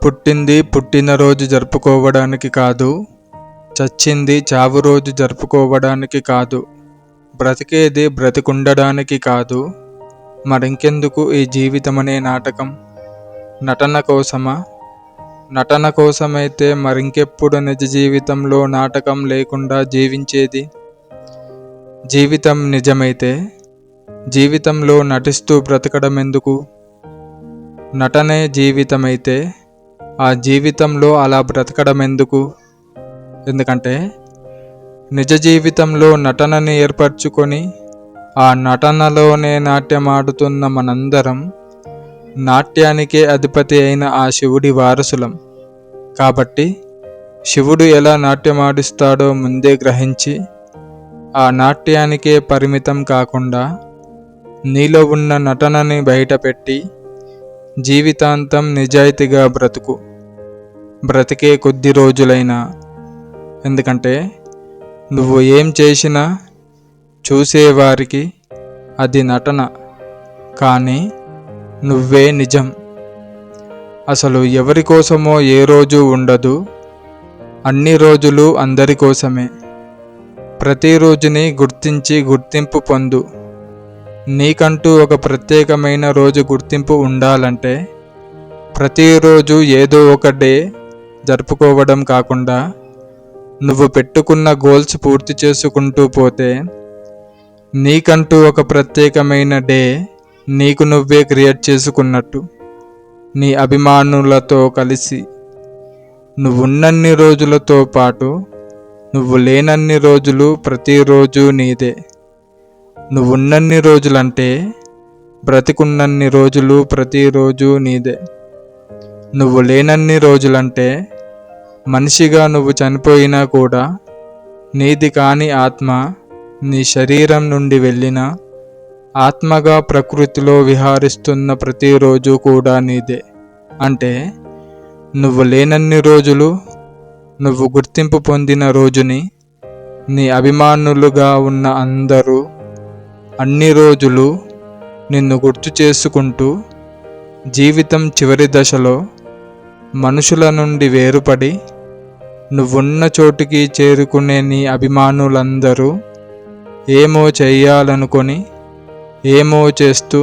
పుట్టింది పుట్టినరోజు జరుపుకోవడానికి కాదు, చచ్చింది చావు రోజు జరుపుకోవడానికి కాదు, బ్రతికేది బ్రతికుండడానికి కాదు, మరింకెందుకు ఈ జీవితమనే నాటకం? నటన కోసమా? నటన కోసమైతే మరింకెప్పుడు నిజ జీవితంలో నాటకం లేకుండా జీవించేది? జీవితం నిజమైతే జీవితంలో నటిస్తూ బ్రతకడం ఎందుకు? నటనే జీవితమైతే ఆ జీవితంలో అలా బ్రతకడం ఎందుకు? ఎందుకంటే నిజ జీవితంలో నటనని ఏర్పరచుకొని ఆ నటనలోనే నాట్యమాడుతున్న మనందరం నాట్యానికే అధిపతి అయిన ఆ శివుడి వారసులం. కాబట్టి శివుడు ఎలా నాట్యమాడిస్తాడో ముందే గ్రహించి ఆ నాట్యానికే పరిమితం కాకుండా నీలో ఉన్న నటనని బయటపెట్టి జీవితాంతం నిజాయితీగా బ్రతుకు. బ్రతికే కొద్ది రోజులైనా. ఎందుకంటే నువ్వు ఏం చేసినా చూసేవారికి అది నటన, కానీ నువ్వే నిజం. అసలు ఎవరి కోసమో ఏ రోజు ఉండదు, అన్ని రోజులు అందరి కోసమే. ప్రతిరోజుని గుర్తించి గుర్తింపు పొందు. నీకంటూ ఒక ప్రత్యేకమైన రోజు గుర్తింపు ఉండాలంటే ప్రతిరోజు ఏదో ఒక డే జరుపుకోవడం కాకుండా నువ్వు పెట్టుకున్న గోల్స్ పూర్తి చేసుకుంటూ పోతే నీకంటూ ఒక ప్రత్యేకమైన డే నీకు నువ్వే క్రియేట్ చేసుకున్నట్టు. నీ అభిమానులతో కలిసి. నువ్వున్నన్ని రోజులతో పాటు నువ్వు లేనన్ని రోజులు ప్రతిరోజు నీదే. నువ్వున్నన్ని రోజులంటే బ్రతికున్నన్ని రోజులు ప్రతిరోజు నీదే. నువ్వు లేనన్ని రోజులంటే మనిషిగా నువ్వు చనిపోయినా కూడా నీది కాని ఆత్మ నీ శరీరం నుండి వెళ్ళిన ఆత్మగా ప్రకృతిలో విహరిస్తున్న ప్రతిరోజు కూడా నీదే. అంటే నువ్వు లేనన్ని రోజులు, నువ్వు గుర్తింపు పొందిన రోజుని నీ అభిమానులుగా ఉన్న అందరూ అన్ని రోజులు నిన్ను గుర్తు చేసుకుంటూ జీవితం చివరి దశలో మనుషుల నుండి వేరుపడి నువ్వున్న చోటుకి చేరుకునే నీ అభిమానులందరూ ఏమో చెయ్యాలనుకొని ఏమో చేస్తూ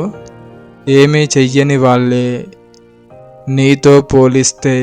ఏమీ చెయ్యని వాళ్ళే నీతో పోలిస్తే.